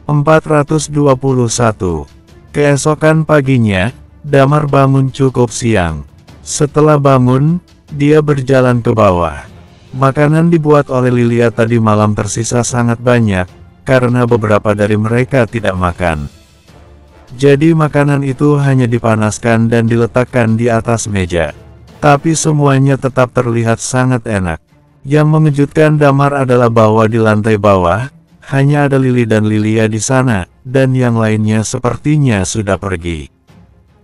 421. Keesokan paginya, Damar bangun cukup siang. Setelah bangun, dia berjalan ke bawah. Makanan dibuat oleh Lilia tadi malam tersisa sangat banyak, karena beberapa dari mereka tidak makan. Jadi makanan itu hanya dipanaskan dan diletakkan di atas meja. Tapi semuanya tetap terlihat sangat enak. Yang mengejutkan Damar adalah bahwa di lantai bawah, hanya ada Lily dan Lilia di sana, dan yang lainnya sepertinya sudah pergi.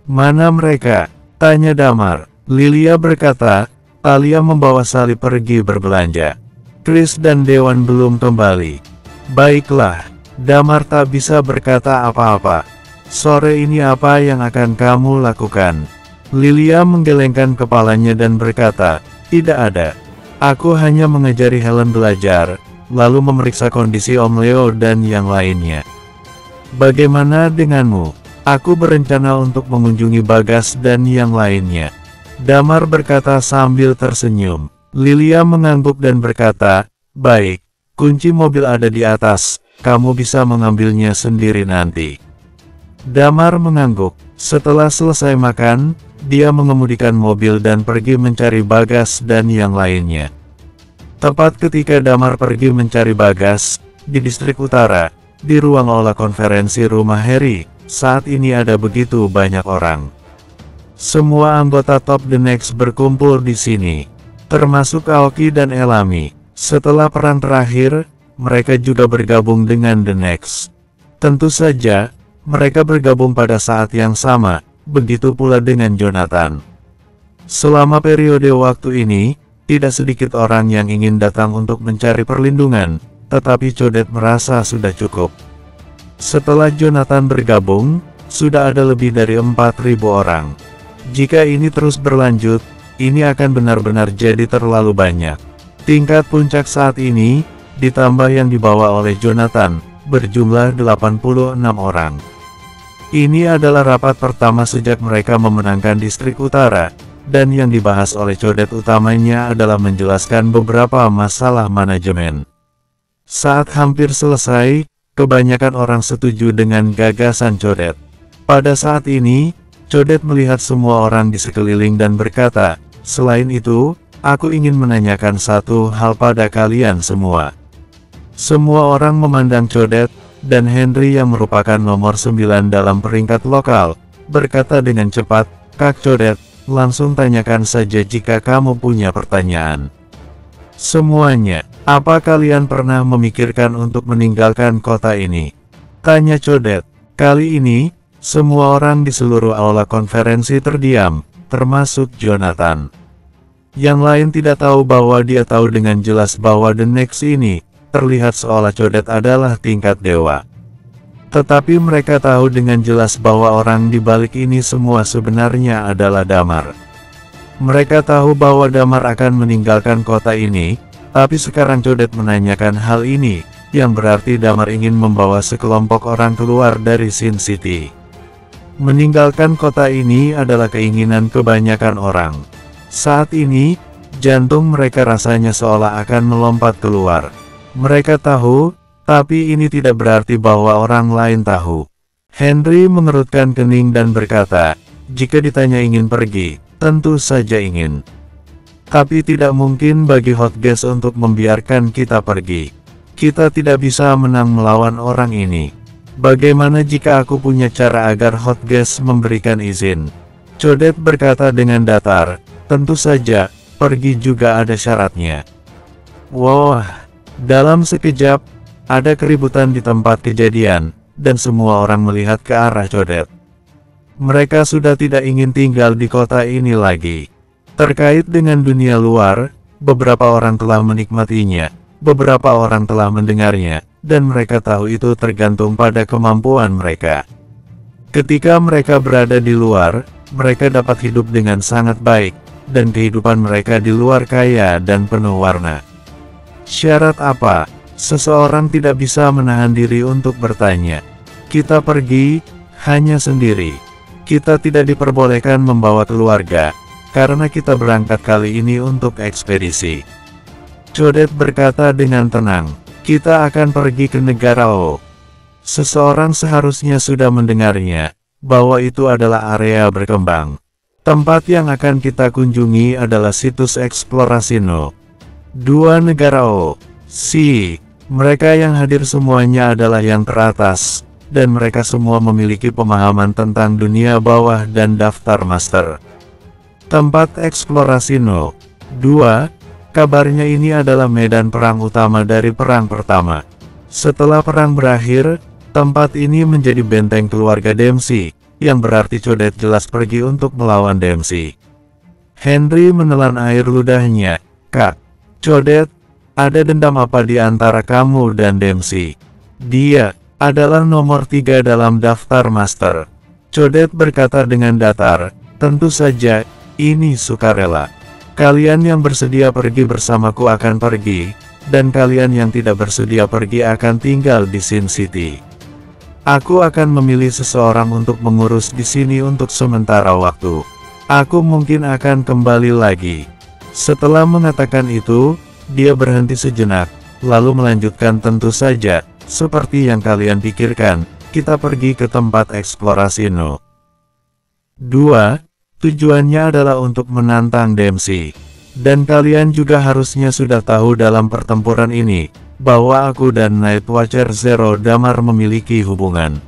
"Mana mereka?" tanya Damar. Lilia berkata, "Talia membawa Sally pergi berbelanja. Chris dan Dewan belum kembali." "Baiklah." Damar tak bisa berkata apa-apa. "Sore ini apa yang akan kamu lakukan?" Lilia menggelengkan kepalanya dan berkata, "Tidak ada. Aku hanya mengajari Helen belajar, lalu memeriksa kondisi Om Leo dan yang lainnya." "Bagaimana denganmu?" "Aku berencana untuk mengunjungi Bagas dan yang lainnya," Damar berkata sambil tersenyum. Lilia mengangguk dan berkata, "Baik, kunci mobil ada di atas, kamu bisa mengambilnya sendiri nanti." Damar mengangguk. Setelah selesai makan, dia mengemudikan mobil dan pergi mencari Bagas dan yang lainnya. Tepat ketika Damar pergi mencari Bagas, di distrik utara, di ruang aula konferensi rumah Harry, saat ini ada begitu banyak orang. Semua anggota Top The Next berkumpul di sini, termasuk Aoki dan Elami. Setelah perang terakhir, mereka juga bergabung dengan The Next. Tentu saja, mereka bergabung pada saat yang sama, begitu pula dengan Jonathan. Selama periode waktu ini, tidak sedikit orang yang ingin datang untuk mencari perlindungan, tetapi Codet merasa sudah cukup. Setelah Jonathan bergabung, sudah ada lebih dari 4.000 orang. Jika ini terus berlanjut, ini akan benar-benar jadi terlalu banyak. Tingkat puncak saat ini, ditambah yang dibawa oleh Jonathan, berjumlah 86 orang. Ini adalah rapat pertama sejak mereka memenangkan distrik utara, dan yang dibahas oleh Codet utamanya adalah menjelaskan beberapa masalah manajemen. Saat hampir selesai, kebanyakan orang setuju dengan gagasan Codet. Pada saat ini, Codet melihat semua orang di sekeliling dan berkata, "Selain itu, aku ingin menanyakan satu hal pada kalian semua." Semua orang memandang Codet, dan Henry yang merupakan nomor 9 dalam peringkat lokal, berkata dengan cepat, "Kak Codet, langsung tanyakan saja jika kamu punya pertanyaan." "Semuanya, apa kalian pernah memikirkan untuk meninggalkan kota ini?" tanya Codet. Kali ini, semua orang di seluruh aula konferensi terdiam, termasuk Jonathan. Yang lain tidak tahu bahwa dia tahu dengan jelas bahwa The Next ini, terlihat seolah Codet adalah tingkat dewa. Tetapi mereka tahu dengan jelas bahwa orang di balik ini semua sebenarnya adalah Damar. Mereka tahu bahwa Damar akan meninggalkan kota ini, tapi sekarang Codet menanyakan hal ini, yang berarti Damar ingin membawa sekelompok orang keluar dari Sin City. Meninggalkan kota ini adalah keinginan kebanyakan orang. Saat ini, jantung mereka rasanya seolah akan melompat keluar. Mereka tahu, tapi ini tidak berarti bahwa orang lain tahu. Henry mengerutkan kening dan berkata, "Jika ditanya ingin pergi, tentu saja ingin. Tapi tidak mungkin bagi Hotgas untuk membiarkan kita pergi. Kita tidak bisa menang melawan orang ini. Bagaimana jika aku punya cara agar Hotgas memberikan izin?" Codet berkata dengan datar, "Tentu saja, pergi juga ada syaratnya." Wah, dalam sekejap, ada keributan di tempat kejadian, dan semua orang melihat ke arah Codet. Mereka sudah tidak ingin tinggal di kota ini lagi. Terkait dengan dunia luar, beberapa orang telah menikmatinya, beberapa orang telah mendengarnya, dan mereka tahu itu tergantung pada kemampuan mereka. Ketika mereka berada di luar, mereka dapat hidup dengan sangat baik, dan kehidupan mereka di luar kaya dan penuh warna. Syarat apa? Seseorang tidak bisa menahan diri untuk bertanya. Kita pergi, hanya sendiri. Kita tidak diperbolehkan membawa keluarga, karena kita berangkat kali ini untuk ekspedisi. Codet berkata dengan tenang, "Kita akan pergi ke negara O." Seseorang seharusnya sudah mendengarnya, bahwa itu adalah area berkembang. Tempat yang akan kita kunjungi adalah situs eksplorasi No. 2 negara O. C. Mereka yang hadir semuanya adalah yang teratas, dan mereka semua memiliki pemahaman tentang dunia bawah dan daftar master. Tempat eksplorasi No. 2. Kabarnya ini adalah medan perang utama dari perang pertama. Setelah perang berakhir, tempat ini menjadi benteng keluarga Dempsey, yang berarti Codet jelas pergi untuk melawan Dempsey. Henry menelan air ludahnya. Kak, Codet, ada dendam apa di antara kamu dan Dempsey? Dia adalah nomor 3 dalam daftar master. Codet berkata dengan datar, tentu saja, ini sukarela. Kalian yang bersedia pergi bersamaku akan pergi, dan kalian yang tidak bersedia pergi akan tinggal di Sin City. Aku akan memilih seseorang untuk mengurus di sini untuk sementara waktu. Aku mungkin akan kembali lagi. Setelah mengatakan itu, dia berhenti sejenak, lalu melanjutkan tentu saja, seperti yang kalian pikirkan, kita pergi ke tempat eksplorasi No. 2. Tujuannya adalah untuk menantang Dempsey. Dan kalian juga harusnya sudah tahu dalam pertempuran ini, bahwa aku dan Night Watcher Zero Damar memiliki hubungan.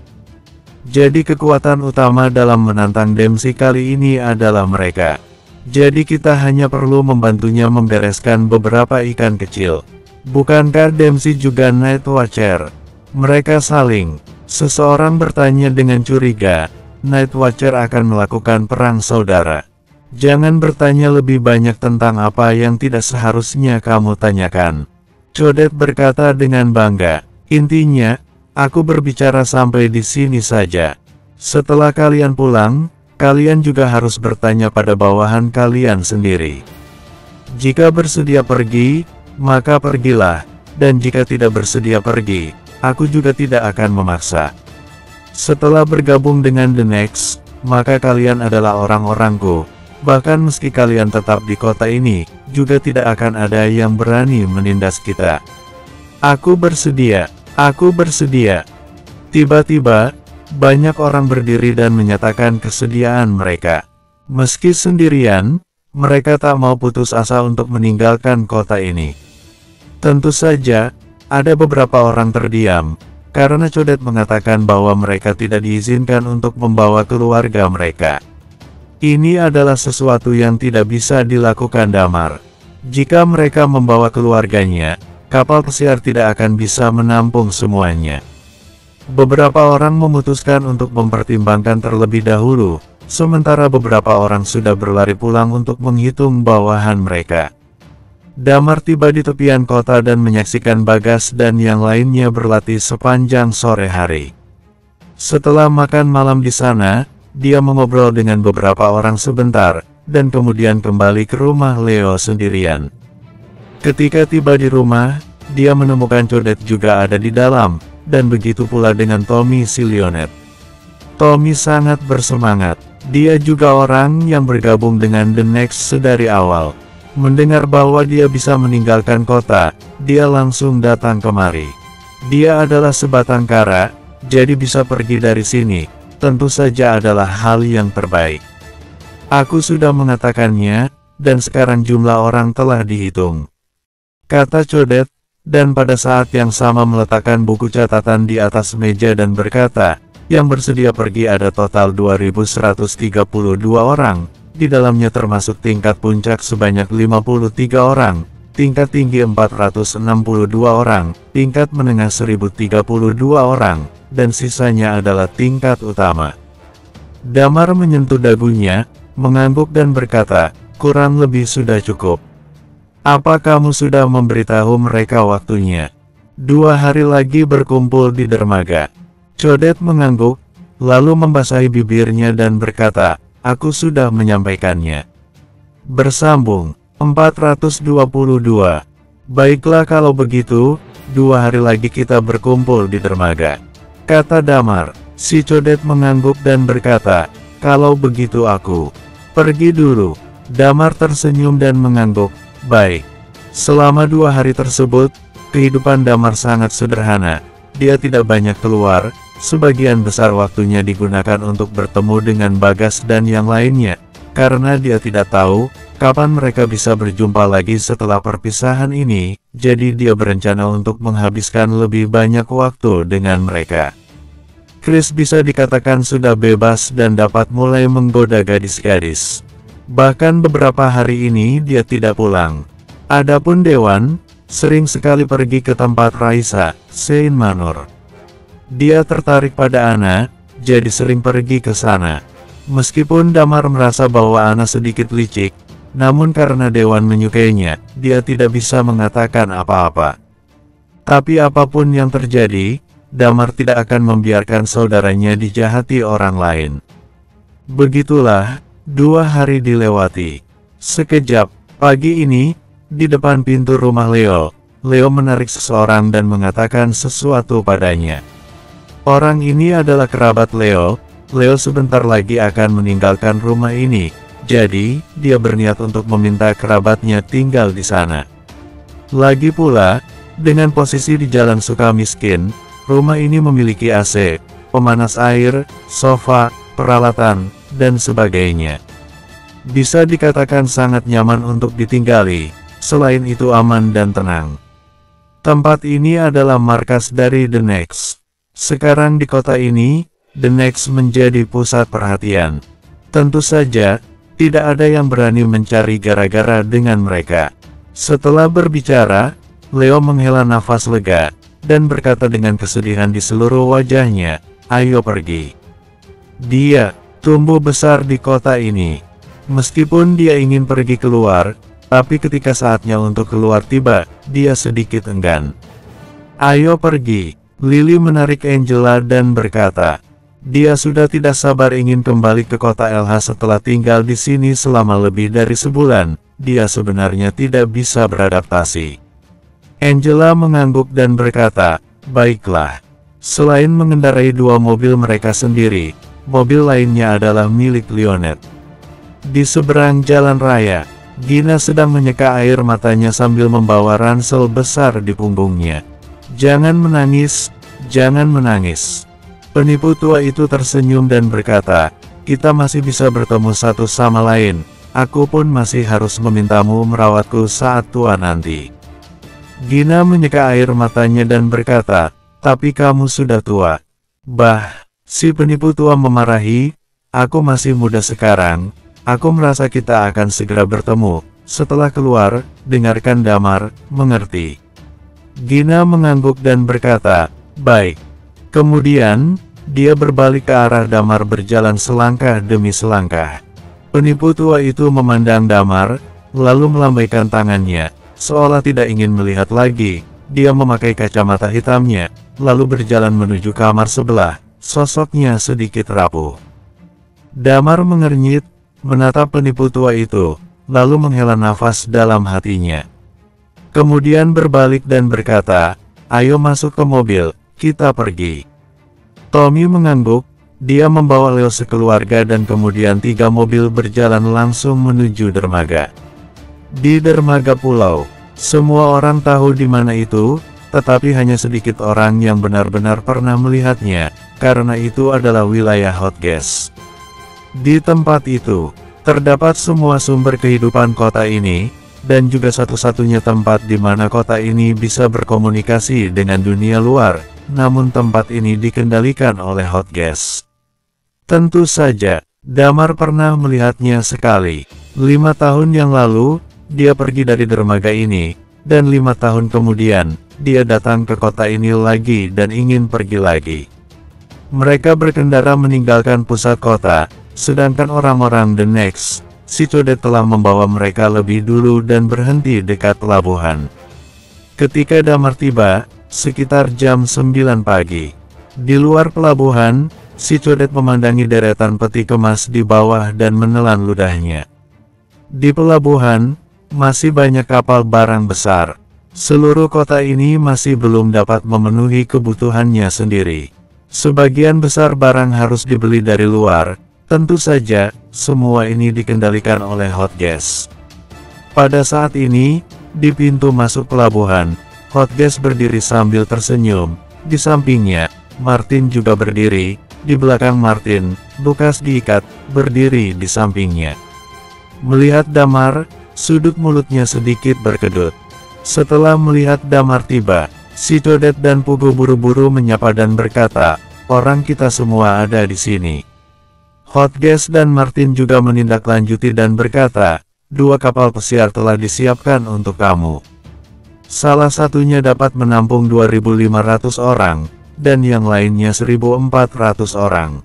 Jadi kekuatan utama dalam menantang Dempsey kali ini adalah mereka. Jadi kita hanya perlu membantunya membereskan beberapa ikan kecil. Bukankah Dempsey juga Night Watcher? Mereka saling. Seseorang bertanya dengan curiga. Night Watcher akan melakukan perang saudara. Jangan bertanya lebih banyak tentang apa yang tidak seharusnya kamu tanyakan. Codet berkata dengan bangga, intinya, aku berbicara sampai di sini saja. Setelah kalian pulang, kalian juga harus bertanya pada bawahan kalian sendiri. Jika bersedia pergi, maka pergilah, dan jika tidak bersedia pergi, aku juga tidak akan memaksa. Setelah bergabung dengan The Next, maka kalian adalah orang-orangku. Bahkan meski kalian tetap di kota ini, juga tidak akan ada yang berani menindas kita. Aku bersedia, aku bersedia. Tiba-tiba, banyak orang berdiri dan menyatakan kesediaan mereka. Meski sendirian, mereka tak mau putus asa untuk meninggalkan kota ini. Tentu saja, ada beberapa orang terdiam, karena Codet mengatakan bahwa mereka tidak diizinkan untuk membawa keluarga mereka. Ini adalah sesuatu yang tidak bisa dilakukan Damar. Jika mereka membawa keluarganya, kapal pesiar tidak akan bisa menampung semuanya. Beberapa orang memutuskan untuk mempertimbangkan terlebih dahulu, sementara beberapa orang sudah berlari pulang untuk menghitung bawahan mereka. Damar tiba di tepian kota dan menyaksikan Bagas dan yang lainnya berlatih sepanjang sore hari. Setelah makan malam di sana, dia mengobrol dengan beberapa orang sebentar, dan kemudian kembali ke rumah Leo sendirian. Ketika tiba di rumah, dia menemukan Codet juga ada di dalam, dan begitu pula dengan Tommy Silionet. Tommy sangat bersemangat, dia juga orang yang bergabung dengan The Next sedari awal. Mendengar bahwa dia bisa meninggalkan kota, dia langsung datang kemari. Dia adalah sebatang kara, jadi bisa pergi dari sini. Tentu saja adalah hal yang terbaik. Aku sudah mengatakannya, dan sekarang jumlah orang telah dihitung, kata Codet, dan pada saat yang sama meletakkan buku catatan di atas meja dan berkata, yang bersedia pergi ada total 2132 orang, di dalamnya termasuk tingkat puncak sebanyak 53 orang, tingkat tinggi 462 orang, tingkat menengah 1032 orang, dan sisanya adalah tingkat utama. Damar menyentuh dagunya, mengangguk dan berkata, kurang lebih sudah cukup. Apa kamu sudah memberitahu mereka waktunya? 2 hari lagi berkumpul di dermaga. Codet mengangguk, lalu membasahi bibirnya dan berkata, aku sudah menyampaikannya. Bersambung, 422. Baiklah kalau begitu, 2 hari lagi kita berkumpul di dermaga, kata Damar. Si Codet mengangguk dan berkata, kalau begitu aku pergi dulu. Damar tersenyum dan mengangguk, baik. Selama 2 hari tersebut, kehidupan Damar sangat sederhana. dia tidak banyak keluar, sebagian besar waktunya digunakan untuk bertemu dengan Bagas dan yang lainnya, karena dia tidak tahu kapan mereka bisa berjumpa lagi setelah perpisahan ini, jadi dia berencana untuk menghabiskan lebih banyak waktu dengan mereka. Chris bisa dikatakan sudah bebas dan dapat mulai menggoda gadis-gadis. Bahkan beberapa hari ini dia tidak pulang. Adapun Dewan, sering sekali pergi ke tempat Raisa, Saint Manor. Dia tertarik pada Ana, jadi sering pergi ke sana. Meskipun Damar merasa bahwa Ana sedikit licik, namun karena Dewan menyukainya, dia tidak bisa mengatakan apa-apa. Tapi apapun yang terjadi, Damar tidak akan membiarkan saudaranya dijahati orang lain. Begitulah, 2 hari dilewati. Sekejap, pagi ini, di depan pintu rumah Leo, Leo menarik seseorang dan mengatakan sesuatu padanya. Orang ini adalah kerabat Leo. Leo sebentar lagi akan meninggalkan rumah ini, jadi dia berniat untuk meminta kerabatnya tinggal di sana. Lagi pula, dengan posisi di Jalan Sukamiskin, rumah ini memiliki AC, pemanas air, sofa, peralatan, dan sebagainya. Bisa dikatakan sangat nyaman untuk ditinggali, selain itu aman dan tenang. Tempat ini adalah markas dari The Next. Sekarang di kota ini, The Next menjadi pusat perhatian. Tentu saja, tidak ada yang berani mencari gara-gara dengan mereka. Setelah berbicara, Leo menghela nafas lega, dan berkata dengan kesedihan di seluruh wajahnya, "Ayo pergi." Dia tumbuh besar di kota ini. Meskipun dia ingin pergi keluar, tapi ketika saatnya untuk keluar tiba, dia sedikit enggan. "Ayo pergi." Lily menarik Angela dan berkata, dia sudah tidak sabar ingin kembali ke kota LH setelah tinggal di sini selama lebih dari sebulan. Dia sebenarnya tidak bisa beradaptasi. Angela mengangguk dan berkata, "Baiklah." Selain mengendarai 2 mobil mereka sendiri, mobil lainnya adalah milik Leonard. Di seberang jalan raya, Gina sedang menyeka air matanya sambil membawa ransel besar di punggungnya. "Jangan menangis, jangan menangis." Penipu tua itu tersenyum dan berkata, "Kita masih bisa bertemu satu sama lain. Aku pun masih harus memintamu merawatku saat tua nanti." Gina menyeka air matanya dan berkata, "Tapi kamu sudah tua." "Bah," si penipu tua memarahi, "aku masih muda sekarang. Aku merasa kita akan segera bertemu. Setelah keluar, dengarkan Damar, mengerti?" Gina mengangguk dan berkata, "Baik." Kemudian, dia berbalik ke arah Damar berjalan selangkah demi selangkah. Penipu tua itu memandang Damar, lalu melambaikan tangannya, seolah tidak ingin melihat lagi. Dia memakai kacamata hitamnya, lalu berjalan menuju kamar sebelah, sosoknya sedikit rapuh. Damar mengernyit, menatap penipu tua itu, lalu menghela nafas dalam hatinya. Kemudian berbalik dan berkata, "Ayo masuk ke mobil, kita pergi." Tommy mengangguk, dia membawa Leo sekeluarga dan kemudian 3 mobil berjalan langsung menuju dermaga. Di dermaga pulau, semua orang tahu di mana itu, tetapi hanya sedikit orang yang benar-benar pernah melihatnya, karena itu adalah wilayah Hotgas. Di tempat itu, terdapat semua sumber kehidupan kota ini, dan juga satu-satunya tempat di mana kota ini bisa berkomunikasi dengan dunia luar, namun tempat ini dikendalikan oleh Hotgas. Tentu saja, Damar pernah melihatnya sekali. 5 tahun yang lalu, dia pergi dari dermaga ini, dan 5 tahun kemudian, dia datang ke kota ini lagi dan ingin pergi lagi. Mereka berkendara meninggalkan pusat kota, sedangkan orang-orang The Next, si Codet telah membawa mereka lebih dulu dan berhenti dekat pelabuhan. Ketika Damar tiba, sekitar jam 9 pagi. Di luar pelabuhan, si Codet memandangi deretan peti kemas di bawah dan menelan ludahnya. Di pelabuhan, masih banyak kapal barang besar. Seluruh kota ini masih belum dapat memenuhi kebutuhannya sendiri. Sebagian besar barang harus dibeli dari luar. Tentu saja, semua ini dikendalikan oleh Hotgas. Pada saat ini, di pintu masuk pelabuhan, Hotgas berdiri sambil tersenyum. Di sampingnya, Martin juga berdiri. Di belakang Martin, Lukas diikat, berdiri di sampingnya. Melihat Damar, sudut mulutnya sedikit berkedut. Setelah melihat Damar tiba, si Codet dan Pugu buru-buru menyapa dan berkata, "Orang kita semua ada di sini." Hotgas dan Martin juga menindaklanjuti dan berkata, "2 kapal pesiar telah disiapkan untuk kamu. Salah satunya dapat menampung 2.500 orang, dan yang lainnya 1.400 orang."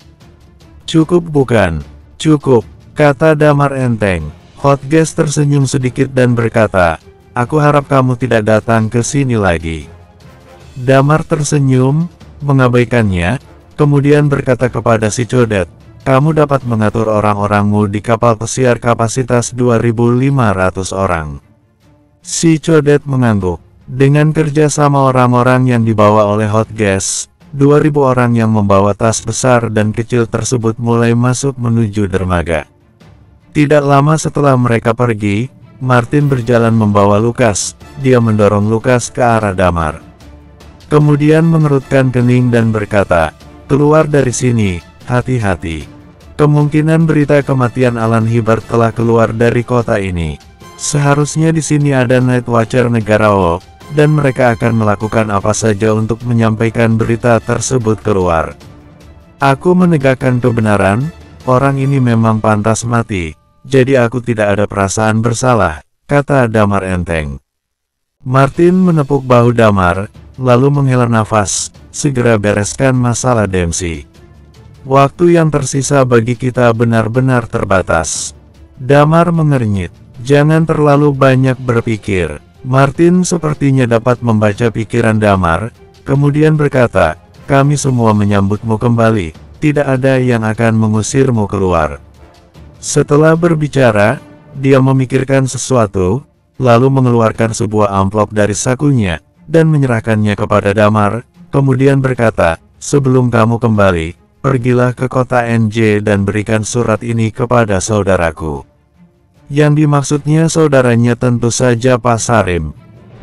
"Cukup bukan?" "Cukup," kata Damar enteng. Hotgas tersenyum sedikit dan berkata, "Aku harap kamu tidak datang ke sini lagi." Damar tersenyum, mengabaikannya, kemudian berkata kepada si Codet, "Kamu dapat mengatur orang-orangmu di kapal pesiar kapasitas 2.500 orang." Si Codet mengangguk. Dengan kerja sama orang-orang yang dibawa oleh Hotgas, 2.000 orang yang membawa tas besar dan kecil tersebut mulai masuk menuju dermaga. Tidak lama setelah mereka pergi, Martin berjalan membawa Lukas. Dia mendorong Lukas ke arah Damar. Kemudian mengerutkan kening dan berkata, "Keluar dari sini, hati-hati. Kemungkinan berita kematian Alan Hibbert telah keluar dari kota ini. Seharusnya di sini ada Night Watcher negara O, dan mereka akan melakukan apa saja untuk menyampaikan berita tersebut keluar. Aku menegakkan kebenaran, orang ini memang pantas mati, jadi aku tidak ada perasaan bersalah," kata Damar enteng. Martin menepuk bahu Damar, lalu menghela nafas, "Segera bereskan masalah Dempsey. Waktu yang tersisa bagi kita benar-benar terbatas." Damar mengernyit. "Jangan terlalu banyak berpikir." Martin sepertinya dapat membaca pikiran Damar, kemudian berkata, "Kami semua menyambutmu kembali, tidak ada yang akan mengusirmu keluar." Setelah berbicara, dia memikirkan sesuatu, lalu mengeluarkan sebuah amplop dari sakunya, dan menyerahkannya kepada Damar, kemudian berkata, "Sebelum kamu kembali, pergilah ke kota NJ dan berikan surat ini kepada saudaraku." Yang dimaksudnya saudaranya tentu saja Pak Sarim.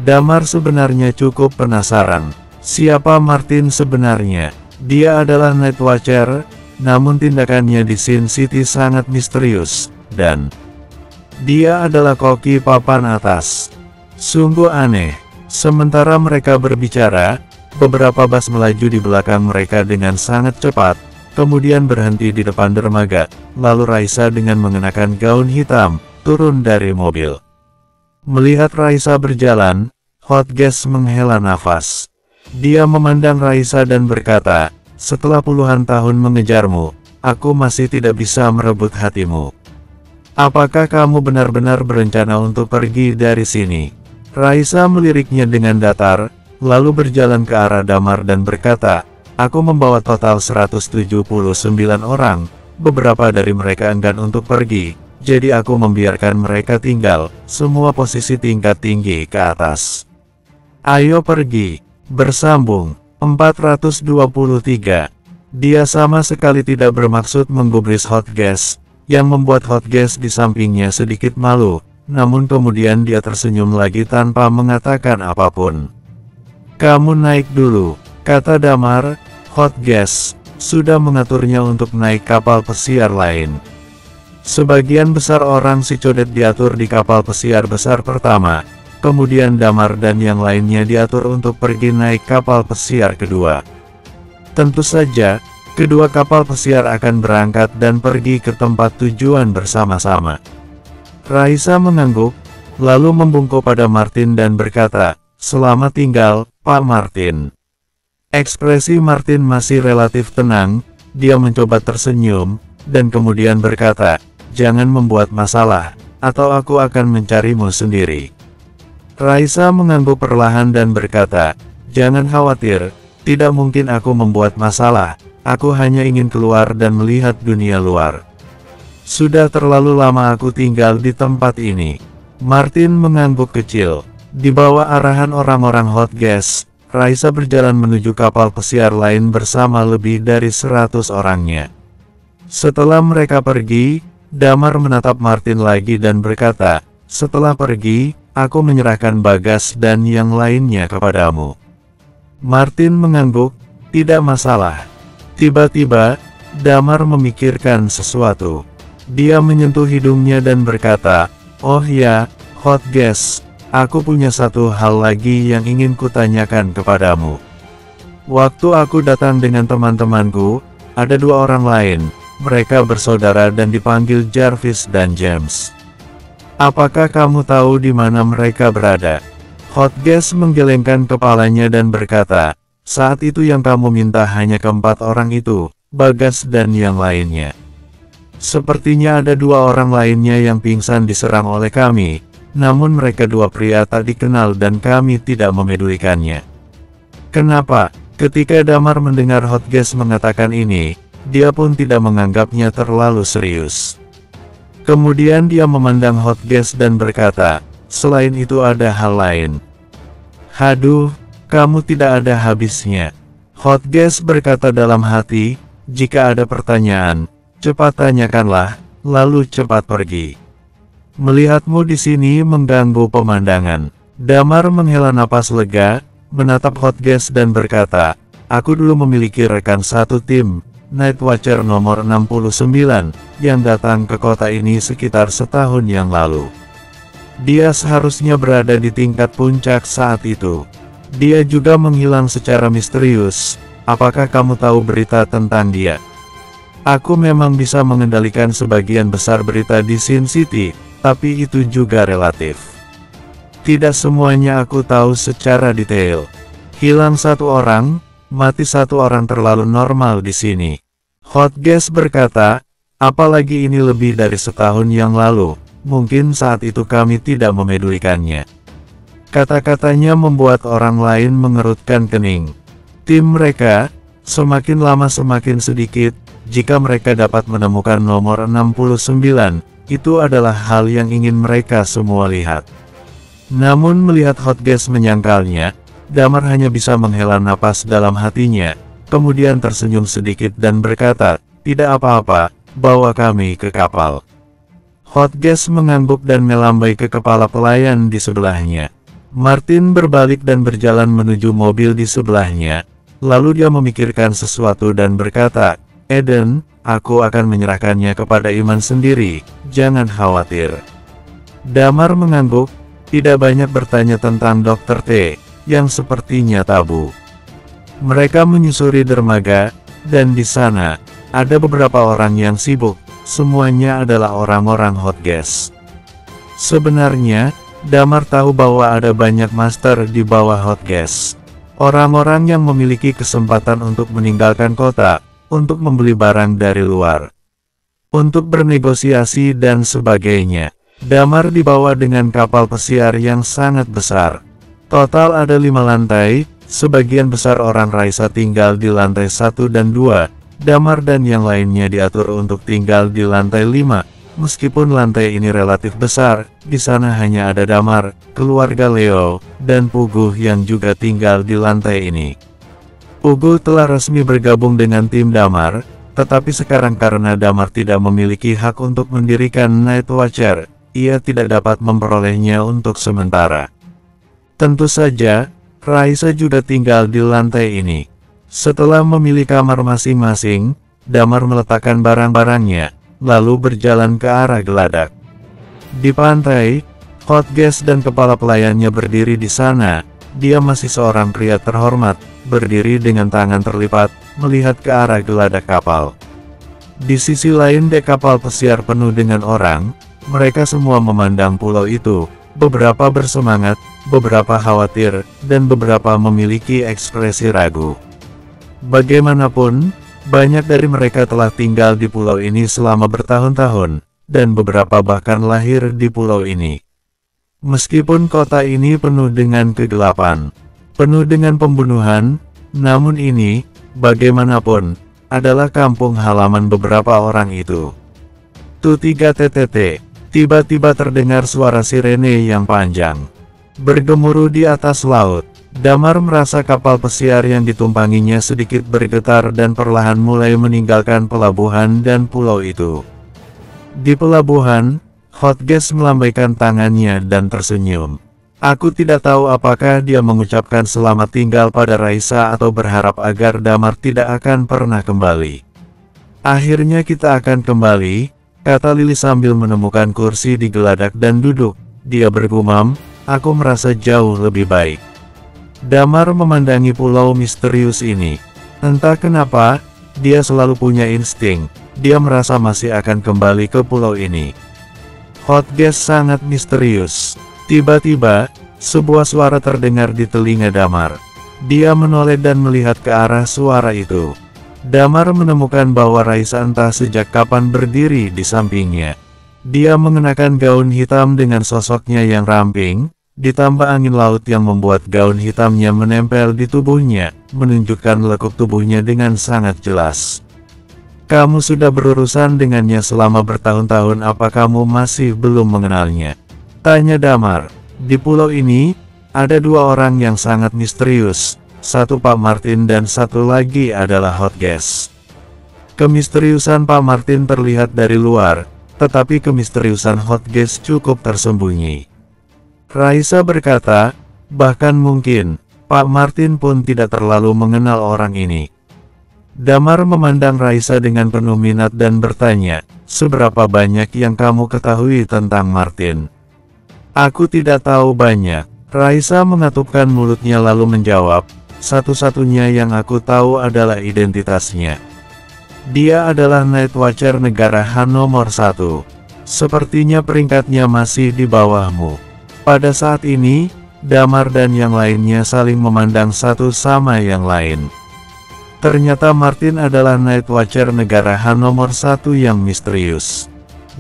Damar sebenarnya cukup penasaran. Siapa Martin sebenarnya? Dia adalah Night Watcher, namun tindakannya di Sin City sangat misterius, dan dia adalah koki papan atas. Sungguh aneh. Sementara mereka berbicara, beberapa bas melaju di belakang mereka dengan sangat cepat, kemudian berhenti di depan dermaga, lalu Raisa dengan mengenakan gaun hitam turun dari mobil. Melihat Raisa berjalan, Hotgas menghela nafas. Dia memandang Raisa dan berkata, "Setelah puluhan tahun mengejarmu, aku masih tidak bisa merebut hatimu. Apakah kamu benar-benar berencana untuk pergi dari sini?" Raisa meliriknya dengan datar, lalu berjalan ke arah Damar dan berkata, "Aku membawa total 179 orang, beberapa dari mereka enggan untuk pergi. Jadi aku membiarkan mereka tinggal, semua posisi tingkat tinggi ke atas. Ayo pergi." Bersambung 423. Dia sama sekali tidak bermaksud menggubris Hotgas, yang membuat Hotgas di sampingnya sedikit malu, namun kemudian dia tersenyum lagi tanpa mengatakan apapun. "Kamu naik dulu," kata Damar. Hotgas sudah mengaturnya untuk naik kapal pesiar lain. Sebagian besar orang si Codet diatur di kapal pesiar besar pertama, kemudian Damar dan yang lainnya diatur untuk pergi naik kapal pesiar kedua. Tentu saja, kedua kapal pesiar akan berangkat dan pergi ke tempat tujuan bersama-sama. Raisa mengangguk, lalu membungkuk pada Martin dan berkata, "Selamat tinggal, Pak Martin." Ekspresi Martin masih relatif tenang, dia mencoba tersenyum, dan kemudian berkata, "Jangan membuat masalah, atau aku akan mencarimu sendiri." Raisa mengangguk perlahan dan berkata, "Jangan khawatir, tidak mungkin aku membuat masalah, aku hanya ingin keluar dan melihat dunia luar. Sudah terlalu lama aku tinggal di tempat ini." Martin mengangguk kecil. Di bawah arahan orang-orang Hotgas, Raisa berjalan menuju kapal pesiar lain bersama lebih dari 100 orangnya. Setelah mereka pergi, Damar menatap Martin lagi dan berkata, "Setelah pergi, aku menyerahkan Bagas dan yang lainnya kepadamu. Martin mengangguk, tidak masalah. Tiba-tiba, Damar memikirkan sesuatu. Dia menyentuh hidungnya dan berkata, oh ya, Hot Gas, aku punya satu hal lagi yang ingin kutanyakan kepadamu. Waktu aku datang dengan teman-temanku, ada dua orang lain, mereka bersaudara dan dipanggil Jarvis dan James. Apakah kamu tahu di mana mereka berada? Hot Gas menggelengkan kepalanya dan berkata, saat itu yang kamu minta hanya keempat orang itu, Bagas dan yang lainnya. Sepertinya ada dua orang lainnya yang pingsan diserang oleh kami, namun mereka dua pria tak dikenal dan kami tidak memedulikannya. Kenapa? Ketika Damar mendengar Hot Gas mengatakan ini, dia pun tidak menganggapnya terlalu serius. Kemudian dia memandang Hot Gas dan berkata, selain itu ada hal lain. Haduh, kamu tidak ada habisnya. Hot Gas berkata dalam hati, jika ada pertanyaan, cepat tanyakanlah, lalu cepat pergi. Melihatmu di sini mengganggu pemandangan. Damar menghela napas lega, menatap Hot Gas dan berkata, aku dulu memiliki rekan satu tim, Night Watcher nomor 69, yang datang ke kota ini sekitar setahun yang lalu. Dia seharusnya berada di tingkat puncak saat itu. Dia juga menghilang secara misterius. Apakah kamu tahu berita tentang dia? Aku memang bisa mengendalikan sebagian besar berita di Sin City, tapi itu juga relatif. Tidak semuanya aku tahu secara detail. Hilang satu orang, mati satu orang terlalu normal di sini. Hot Gas berkata, apalagi ini lebih dari setahun yang lalu, mungkin saat itu kami tidak memedulikannya. Kata-katanya membuat orang lain mengerutkan kening. Tim mereka, semakin lama semakin sedikit, jika mereka dapat menemukan nomor 69, itu adalah hal yang ingin mereka semua lihat. Namun melihat Hot Gas menyangkalnya, Damar hanya bisa menghela napas dalam hatinya, kemudian tersenyum sedikit dan berkata, tidak apa-apa, bawa kami ke kapal. Hot Gas mengangguk dan melambai ke kepala pelayan di sebelahnya. Martin berbalik dan berjalan menuju mobil di sebelahnya. Lalu dia memikirkan sesuatu dan berkata, Eden, aku akan menyerahkannya kepada Iman sendiri, jangan khawatir. Damar mengangguk, tidak banyak bertanya tentang Dr. T, yang sepertinya tabu. Mereka menyusuri dermaga, dan di sana, ada beberapa orang yang sibuk, semuanya adalah orang-orang Hot Gas. Sebenarnya, Damar tahu bahwa ada banyak master di bawah Hot Gas. Orang-orang yang memiliki kesempatan untuk meninggalkan kota, untuk membeli barang dari luar, untuk bernegosiasi dan sebagainya. Damar dibawa dengan kapal pesiar yang sangat besar. Total ada 5 lantai, sebagian besar orang Raisa tinggal di lantai 1 dan 2, Damar dan yang lainnya diatur untuk tinggal di lantai 5. Meskipun lantai ini relatif besar, di sana hanya ada Damar, keluarga Leo, dan Puguh yang juga tinggal di lantai ini. Puguh telah resmi bergabung dengan tim Damar, tetapi sekarang karena Damar tidak memiliki hak untuk mendirikan Night Watcher, ia tidak dapat memperolehnya untuk sementara. Tentu saja, Raisa juga tinggal di lantai ini. Setelah memilih kamar masing-masing, Damar meletakkan barang-barangnya, lalu berjalan ke arah geladak. Di pantai, Hot Gas dan kepala pelayannya berdiri di sana. Dia masih seorang pria terhormat, berdiri dengan tangan terlipat, melihat ke arah geladak kapal. Di sisi lain dek kapal pesiar penuh dengan orang, mereka semua memandang pulau itu, beberapa bersemangat, beberapa khawatir, dan beberapa memiliki ekspresi ragu. Bagaimanapun, banyak dari mereka telah tinggal di pulau ini selama bertahun-tahun, dan beberapa bahkan lahir di pulau ini. Meskipun kota ini penuh dengan kegelapan, penuh dengan pembunuhan, namun ini, bagaimanapun, adalah kampung halaman beberapa orang itu. Tu-3TTT, tiba-tiba terdengar suara sirene yang panjang, bergemuruh di atas laut. Damar merasa kapal pesiar yang ditumpanginya sedikit bergetar dan perlahan mulai meninggalkan pelabuhan dan pulau itu. Di pelabuhan, Hot Gas melambaikan tangannya dan tersenyum. Aku tidak tahu apakah dia mengucapkan selamat tinggal pada Raisa atau berharap agar Damar tidak akan pernah kembali. Akhirnya kita akan kembali, kata Lily sambil menemukan kursi di geladak dan duduk. Dia bergumam, aku merasa jauh lebih baik. Damar memandangi pulau misterius ini. Entah kenapa, dia selalu punya insting, dia merasa masih akan kembali ke pulau ini. Hot gas sangat misterius. Tiba-tiba, sebuah suara terdengar di telinga Damar. Dia menoleh dan melihat ke arah suara itu. Damar menemukan bahwa Raisa entah sejak kapan berdiri di sampingnya. Dia mengenakan gaun hitam dengan sosoknya yang ramping, ditambah angin laut yang membuat gaun hitamnya menempel di tubuhnya, menunjukkan lekuk tubuhnya dengan sangat jelas. Kamu sudah berurusan dengannya selama bertahun-tahun, apa kamu masih belum mengenalnya? Tanya Damar. Di pulau ini, ada dua orang yang sangat misterius, satu Pak Martin dan satu lagi adalah Hot Gas. Kemisteriusan Pak Martin terlihat dari luar, tetapi kemisteriusan Hot Gas cukup tersembunyi. Raisa berkata, bahkan mungkin, Pak Martin pun tidak terlalu mengenal orang ini. Damar memandang Raisa dengan penuh minat dan bertanya, seberapa banyak yang kamu ketahui tentang Martin? Aku tidak tahu banyak. Raisa mengatupkan mulutnya lalu menjawab, satu-satunya yang aku tahu adalah identitasnya. Dia adalah Night Watcher negara Han nomor 1. Sepertinya peringkatnya masih di bawahmu. Pada saat ini, Damar dan yang lainnya saling memandang satu sama yang lain. Ternyata Martin adalah Night Watcher negara Han nomor 1 yang misterius.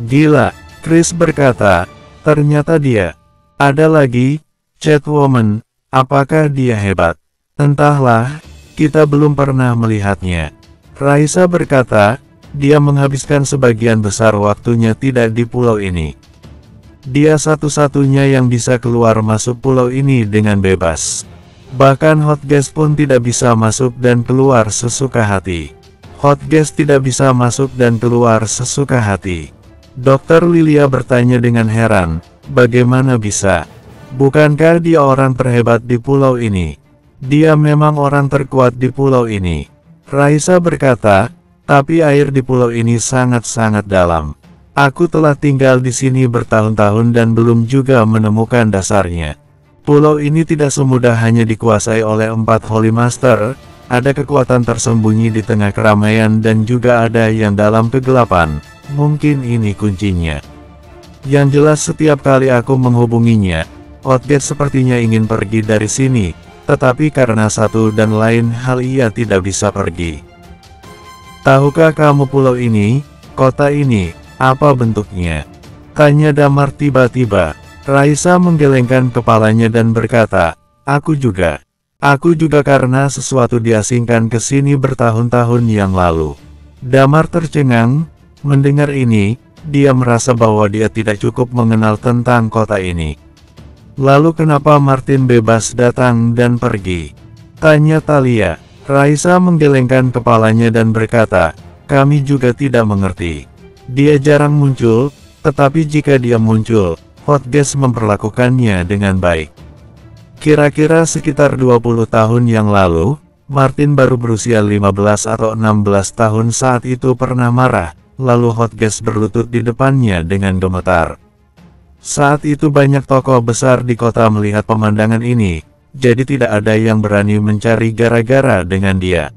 Gila, Chris berkata, ternyata dia. Ada lagi, Catwoman, apakah dia hebat? Entahlah, kita belum pernah melihatnya. Raisa berkata, dia menghabiskan sebagian besar waktunya tidak di pulau ini. Dia satu-satunya yang bisa keluar masuk pulau ini dengan bebas. Bahkan Hot Gas pun tidak bisa masuk dan keluar sesuka hati. Hot Gas tidak bisa masuk dan keluar sesuka hati. Dokter Lilia bertanya dengan heran, bagaimana bisa? Bukankah dia orang terhebat di pulau ini? Dia memang orang terkuat di pulau ini. Raisa berkata, tapi air di pulau ini sangat-sangat dalam. Aku telah tinggal di sini bertahun-tahun dan belum juga menemukan dasarnya. Pulau ini tidak semudah hanya dikuasai oleh 4 Holy Master, ada kekuatan tersembunyi di tengah keramaian dan juga ada yang dalam kegelapan. Mungkin ini kuncinya. Yang jelas setiap kali aku menghubunginya, Hotgate sepertinya ingin pergi dari sini, tetapi karena satu dan lain hal ia tidak bisa pergi. Tahukah kamu pulau ini, kota ini, apa bentuknya? Tanya Damar tiba-tiba. Raisa menggelengkan kepalanya dan berkata, aku juga karena sesuatu diasingkan ke sini bertahun-tahun yang lalu. Damar tercengang, mendengar ini, dia merasa bahwa dia tidak cukup mengenal tentang kota ini. Lalu kenapa Martin bebas datang dan pergi? Tanya Talia. Raisa menggelengkan kepalanya dan berkata, kami juga tidak mengerti. Dia jarang muncul, tetapi jika dia muncul, Hotgate memperlakukannya dengan baik. Kira-kira sekitar 20 tahun yang lalu, Martin baru berusia 15 atau 16 tahun saat itu pernah marah, lalu Hotgate berlutut di depannya dengan gemetar. Saat itu banyak tokoh besar di kota melihat pemandangan ini, jadi tidak ada yang berani mencari gara-gara dengan dia.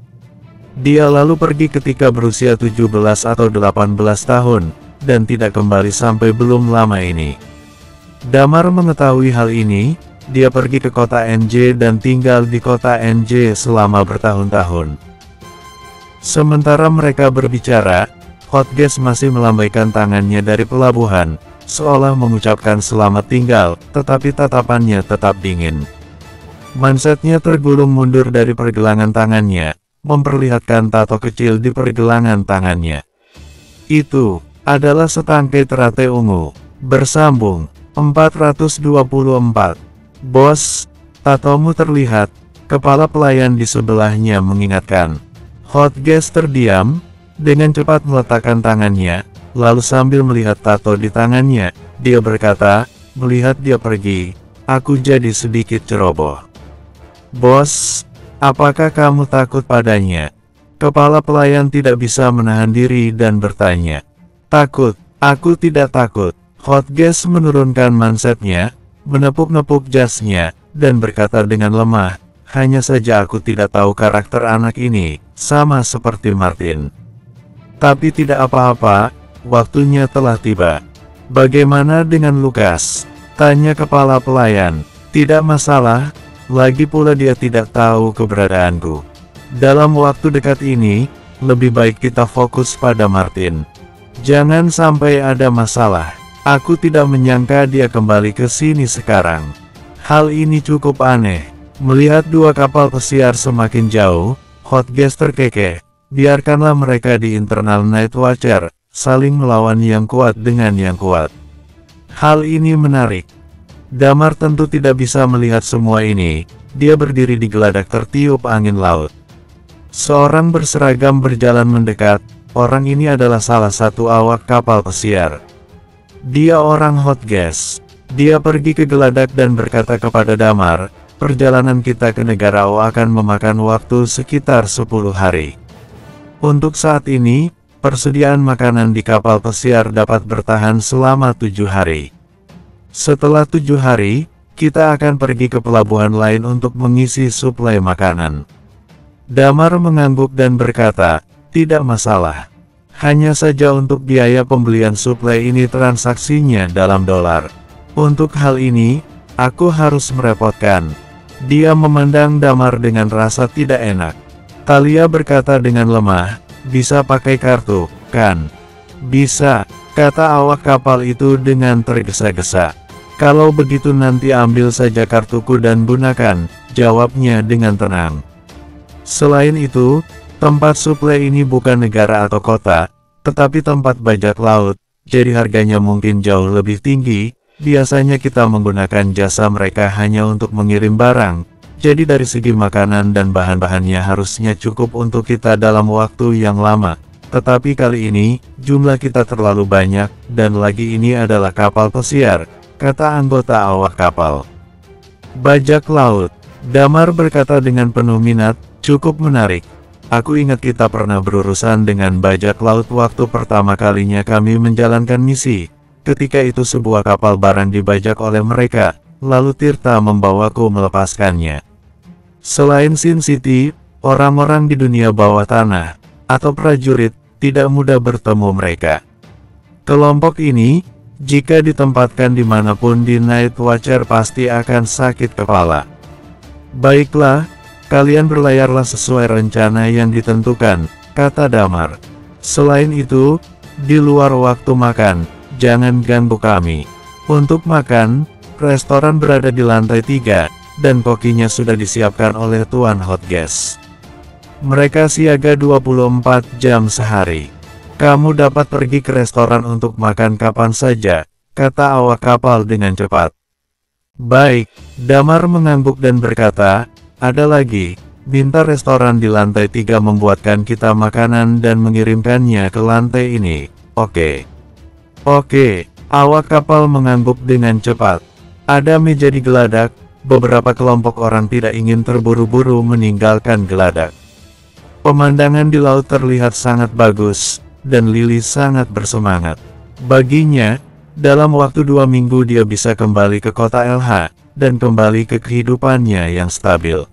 Dia lalu pergi ketika berusia 17 atau 18 tahun, dan tidak kembali sampai belum lama ini. Damar mengetahui hal ini, dia pergi ke kota NJ dan tinggal di kota NJ selama bertahun-tahun. Sementara mereka berbicara, Hotgate masih melambaikan tangannya dari pelabuhan, seolah mengucapkan selamat tinggal, tetapi tatapannya tetap dingin. Mansetnya tergulung mundur dari pergelangan tangannya, memperlihatkan tato kecil di pergelangan tangannya. Itu adalah setangkai teratai ungu. Bersambung 424. Bos, tatomu terlihat, kepala pelayan di sebelahnya mengingatkan. Hotgate terdiam, dengan cepat meletakkan tangannya, lalu sambil melihat tato di tangannya, dia berkata, melihat dia pergi, aku jadi sedikit ceroboh. Bos, apakah kamu takut padanya? Kepala pelayan tidak bisa menahan diri dan bertanya. Takut, aku tidak takut. Hotgears menurunkan mansetnya, menepuk-nepuk jasnya, dan berkata dengan lemah, hanya saja aku tidak tahu karakter anak ini, sama seperti Martin. Tapi tidak apa-apa, waktunya telah tiba. Bagaimana dengan Lukas? Tanya kepala pelayan. Tidak masalah, lagi pula dia tidak tahu keberadaanku. Dalam waktu dekat ini, lebih baik kita fokus pada Martin. Jangan sampai ada masalah. Aku tidak menyangka dia kembali ke sini sekarang. Hal ini cukup aneh. Melihat dua kapal pesiar semakin jauh, Hotgears terkekeh. Biarkanlah mereka di internal Night Watcher, saling melawan yang kuat dengan yang kuat. Hal ini menarik. Damar tentu tidak bisa melihat semua ini. Dia berdiri di geladak tertiup angin laut. Seorang berseragam berjalan mendekat. Orang ini adalah salah satu awak kapal pesiar. Dia orang Hotgears. Dia pergi ke geladak dan berkata kepada Damar, perjalanan kita ke negara O akan memakan waktu sekitar 10 hari. Untuk saat ini, persediaan makanan di kapal pesiar dapat bertahan selama 7 hari. Setelah 7 hari, kita akan pergi ke pelabuhan lain untuk mengisi suplai makanan. Damar mengangguk dan berkata, tidak masalah. Hanya saja untuk biaya pembelian suplai ini transaksinya dalam dolar. Untuk hal ini, aku harus merepotkan. Dia memandang Damar dengan rasa tidak enak. Talia berkata dengan lemah, bisa pakai kartu, kan? Bisa, kata awak kapal itu dengan tergesa-gesa. Kalau begitu nanti ambil saja kartuku dan gunakan, jawabnya dengan tenang. Selain itu, tempat suplai ini bukan negara atau kota, tetapi tempat bajak laut, jadi harganya mungkin jauh lebih tinggi. Biasanya kita menggunakan jasa mereka hanya untuk mengirim barang, jadi dari segi makanan dan bahan-bahannya harusnya cukup untuk kita dalam waktu yang lama. Tetapi kali ini, jumlah kita terlalu banyak, dan lagi ini adalah kapal pesiar, kata anggota awak kapal. Bajak laut, Damar berkata dengan penuh minat, cukup menarik. Aku ingat kita pernah berurusan dengan bajak laut waktu pertama kalinya kami menjalankan misi. Ketika itu sebuah kapal barang dibajak oleh mereka, lalu Tirta membawaku melepaskannya. Selain Sin City, orang-orang di dunia bawah tanah, atau prajurit, tidak mudah bertemu mereka. Kelompok ini, jika ditempatkan dimanapun di Night Watcher pasti akan sakit kepala. Baiklah, kalian berlayarlah sesuai rencana yang ditentukan, kata Damar. Selain itu, di luar waktu makan, jangan ganggu kami. Untuk makan, restoran berada di lantai 3, dan kokinya sudah disiapkan oleh Tuan Hotgears. Mereka siaga 24 jam sehari. Kamu dapat pergi ke restoran untuk makan kapan saja, kata awak kapal dengan cepat. Baik, Damar mengangguk dan berkata, ada lagi, minta restoran di lantai 3 membuatkan kita makanan dan mengirimkannya ke lantai ini, oke? Oke, awak kapal mengangguk dengan cepat. Ada meja di geladak, beberapa kelompok orang tidak ingin terburu-buru meninggalkan geladak. Pemandangan di laut terlihat sangat bagus, dan Lily sangat bersemangat. Baginya, dalam waktu 2 minggu dia bisa kembali ke kota LH, dan kembali ke kehidupannya yang stabil.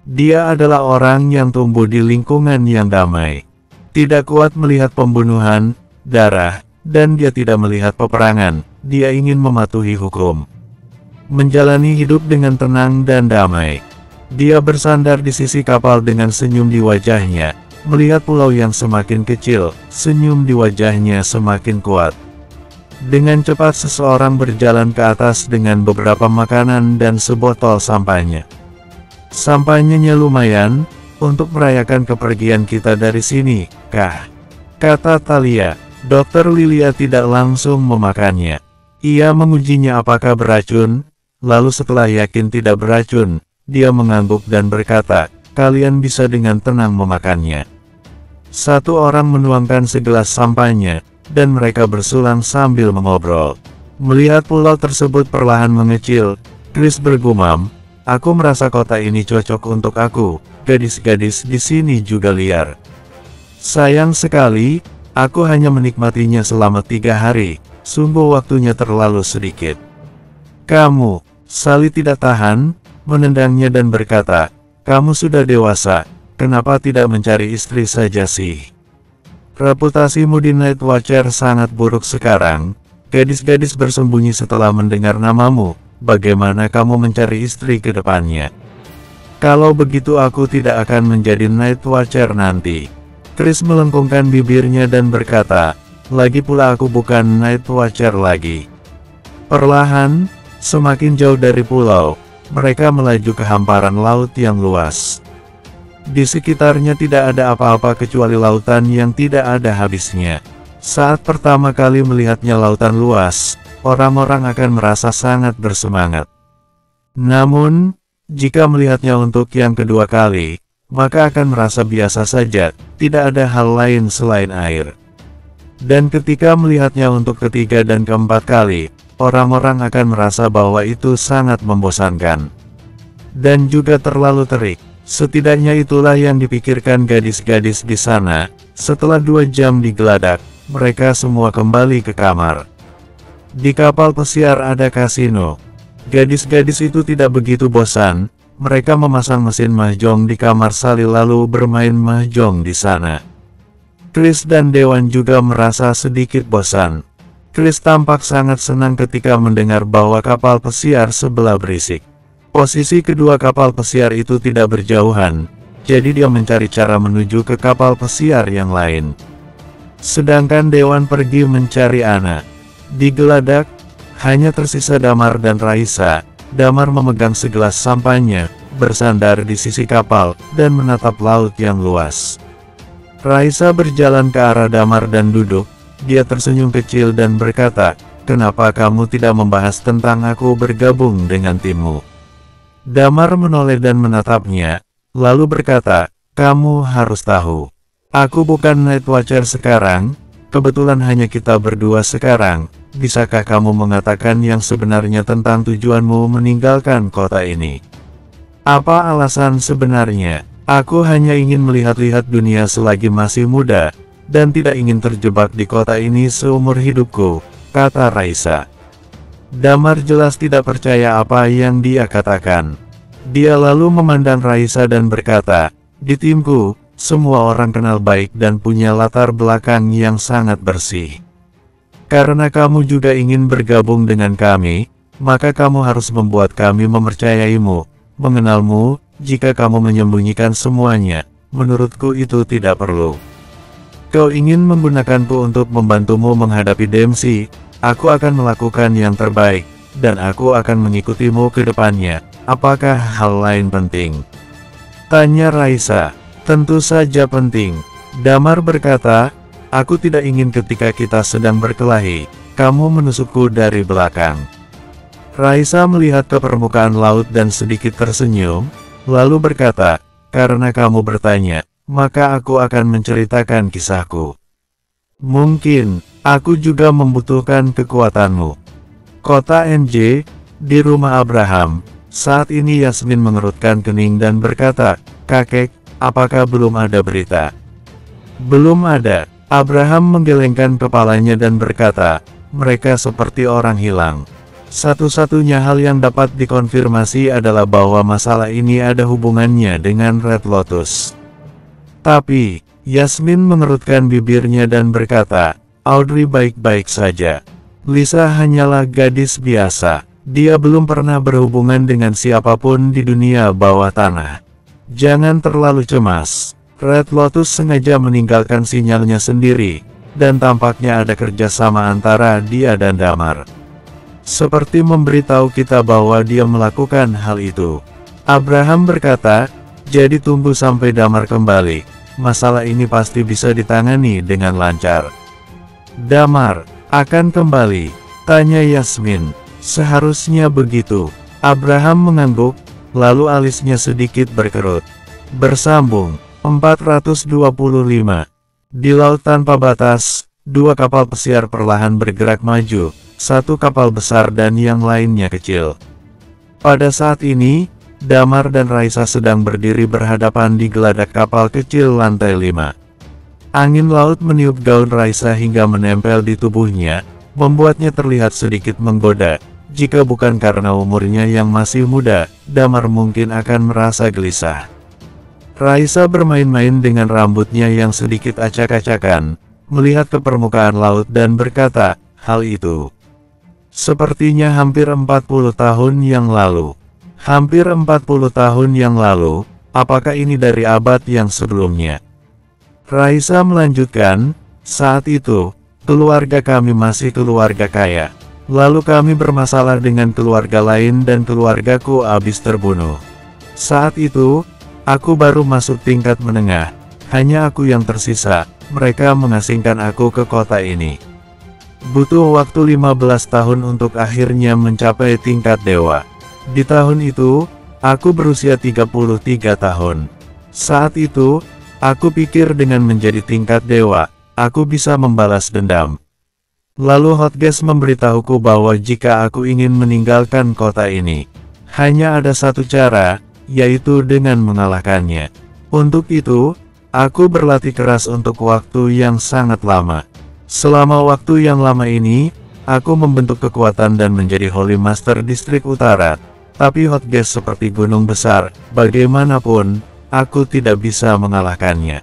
Dia adalah orang yang tumbuh di lingkungan yang damai. Tidak kuat melihat pembunuhan, darah, dan dia tidak melihat peperangan. Dia ingin mematuhi hukum, menjalani hidup dengan tenang dan damai. Dia bersandar di sisi kapal dengan senyum di wajahnya, melihat pulau yang semakin kecil, senyum di wajahnya semakin kuat. Dengan cepat seseorang berjalan ke atas dengan beberapa makanan dan sebotol sampahnya. Sampahnya lumayan, untuk merayakan kepergian kita dari sini, kah? Kata Talia. Dokter Lilia tidak langsung memakannya. Ia mengujinya apakah beracun, lalu setelah yakin tidak beracun, dia mengangguk dan berkata, kalian bisa dengan tenang memakannya. Satu orang menuangkan segelas sampahnya, dan mereka bersulang sambil mengobrol. Melihat pulau tersebut perlahan mengecil, Chris bergumam, aku merasa kota ini cocok untuk aku, gadis-gadis di sini juga liar. Sayang sekali, aku hanya menikmatinya selama 3 hari, sungguh waktunya terlalu sedikit. Kamu, Sally tidak tahan, menendangnya dan berkata, kamu sudah dewasa, kenapa tidak mencari istri saja sih? Reputasimu di Night Watcher sangat buruk sekarang, gadis-gadis bersembunyi setelah mendengar namamu, bagaimana kamu mencari istri ke depannya? Kalau begitu aku tidak akan menjadi Night Watcher nanti. Chris melengkungkan bibirnya dan berkata, lagi pula aku bukan Night Watcher lagi. Perlahan, semakin jauh dari pulau, mereka melaju ke hamparan laut yang luas. Di sekitarnya tidak ada apa-apa kecuali lautan yang tidak ada habisnya. Saat pertama kali melihatnya lautan luas, orang-orang akan merasa sangat bersemangat. Namun, jika melihatnya untuk yang kedua kali, maka akan merasa biasa saja, tidak ada hal lain selain air. Dan ketika melihatnya untuk ketiga dan keempat kali, orang-orang akan merasa bahwa itu sangat membosankan. Dan juga terlalu terik. Setidaknya itulah yang dipikirkan gadis-gadis di sana. Setelah 2 jam digeladak, mereka semua kembali ke kamar. Di kapal pesiar ada kasino. Gadis-gadis itu tidak begitu bosan. Mereka memasang mesin mahjong di kamar Sally lalu bermain mahjong di sana. Chris dan Dewan juga merasa sedikit bosan. Chris tampak sangat senang ketika mendengar bahwa kapal pesiar sebelah berisik. Posisi kedua kapal pesiar itu tidak berjauhan, jadi dia mencari cara menuju ke kapal pesiar yang lain. Sedangkan Dewan pergi mencari Anna. Di geladak, hanya tersisa Damar dan Raisa. Damar memegang segelas sampannya, bersandar di sisi kapal, dan menatap laut yang luas. Raisa berjalan ke arah Damar dan duduk. Dia tersenyum kecil dan berkata, kenapa kamu tidak membahas tentang aku bergabung dengan timmu? Damar menoleh dan menatapnya, lalu berkata, kamu harus tahu. Aku bukan Night Watcher sekarang, kebetulan hanya kita berdua sekarang. Bisakah kamu mengatakan yang sebenarnya tentang tujuanmu meninggalkan kota ini? Apa alasan sebenarnya? Aku hanya ingin melihat-lihat dunia selagi masih muda, dan tidak ingin terjebak di kota ini seumur hidupku, kata Raisa. Damar jelas tidak percaya apa yang dia katakan. Dia lalu memandang Raisa dan berkata, di timku, semua orang kenal baik dan punya latar belakang yang sangat bersih. Karena kamu juga ingin bergabung dengan kami, maka kamu harus membuat kami mempercayaimu, mengenalmu. Jika kamu menyembunyikan semuanya, menurutku itu tidak perlu. Kau ingin menggunakanku untuk membantumu menghadapi Dempsey, aku akan melakukan yang terbaik, dan aku akan mengikutimu ke depannya. Apakah hal lain penting? Tanya Raisa. Tentu saja penting. Damar berkata, aku tidak ingin ketika kita sedang berkelahi, kamu menusukku dari belakang. Raisa melihat ke permukaan laut dan sedikit tersenyum, lalu berkata, karena kamu bertanya, maka aku akan menceritakan kisahku. Mungkin, aku juga membutuhkan kekuatanmu. Kota NJ, di rumah Abraham. Saat ini Yasmin mengerutkan kening dan berkata, kakek, apakah belum ada berita? Belum ada. Abraham menggelengkan kepalanya dan berkata, mereka seperti orang hilang. Satu-satunya hal yang dapat dikonfirmasi adalah bahwa masalah ini ada hubungannya dengan Red Lotus. Tapi, Yasmin mengerutkan bibirnya dan berkata, Audrey baik-baik saja. Lisa hanyalah gadis biasa. Dia belum pernah berhubungan dengan siapapun di dunia bawah tanah. Jangan terlalu cemas. Red Lotus sengaja meninggalkan sinyalnya sendiri, dan tampaknya ada kerjasama antara dia dan Damar. Seperti memberitahu kita bahwa dia melakukan hal itu. Abraham berkata, jadi tunggu sampai Damar kembali. Masalah ini pasti bisa ditangani dengan lancar. Damar akan kembali? Tanya Yasmin. Seharusnya begitu. Abraham mengangguk, lalu alisnya sedikit berkerut. Bersambung. 425. Di laut tanpa batas, 2 kapal pesiar perlahan bergerak maju. 1 kapal besar dan yang lainnya kecil. Pada saat ini, Damar dan Raisa sedang berdiri berhadapan di geladak kapal kecil lantai 5. Angin laut meniup gaun Raisa hingga menempel di tubuhnya, membuatnya terlihat sedikit menggoda. Jika bukan karena umurnya yang masih muda, Damar mungkin akan merasa gelisah. Raisa bermain-main dengan rambutnya yang sedikit acak-acakan, melihat ke permukaan laut dan berkata, hal itu sepertinya hampir 40 tahun yang lalu. Hampir 40 tahun yang lalu, apakah ini dari abad yang sebelumnya? Raisa melanjutkan, saat itu, keluarga kami masih keluarga kaya. Lalu kami bermasalah dengan keluarga lain dan keluargaku habis terbunuh. Saat itu, aku baru masuk tingkat menengah. Hanya aku yang tersisa, mereka mengasingkan aku ke kota ini. Butuh waktu 15 tahun untuk akhirnya mencapai tingkat dewa. Di tahun itu, aku berusia 33 tahun. Saat itu, aku pikir dengan menjadi tingkat dewa, aku bisa membalas dendam. Lalu Hotgas memberitahuku bahwa jika aku ingin meninggalkan kota ini, hanya ada satu cara, yaitu dengan mengalahkannya. Untuk itu, aku berlatih keras untuk waktu yang sangat lama. Selama waktu yang lama ini, aku membentuk kekuatan dan menjadi Holy Master Distrik Utara. Tapi Hotgas seperti gunung besar, bagaimanapun, aku tidak bisa mengalahkannya.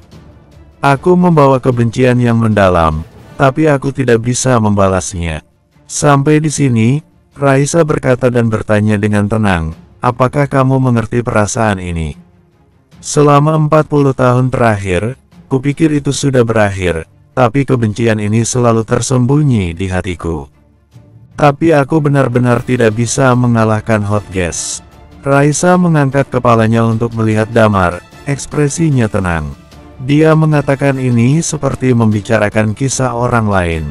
Aku membawa kebencian yang mendalam, tapi aku tidak bisa membalasnya. Sampai di sini, Raisa berkata dan bertanya dengan tenang, apakah kamu mengerti perasaan ini? Selama 40 tahun terakhir, kupikir itu sudah berakhir, tapi kebencian ini selalu tersembunyi di hatiku. Tapi aku benar-benar tidak bisa mengalahkan Hotgas. Raisa mengangkat kepalanya untuk melihat Damar, ekspresinya tenang. Dia mengatakan ini seperti membicarakan kisah orang lain.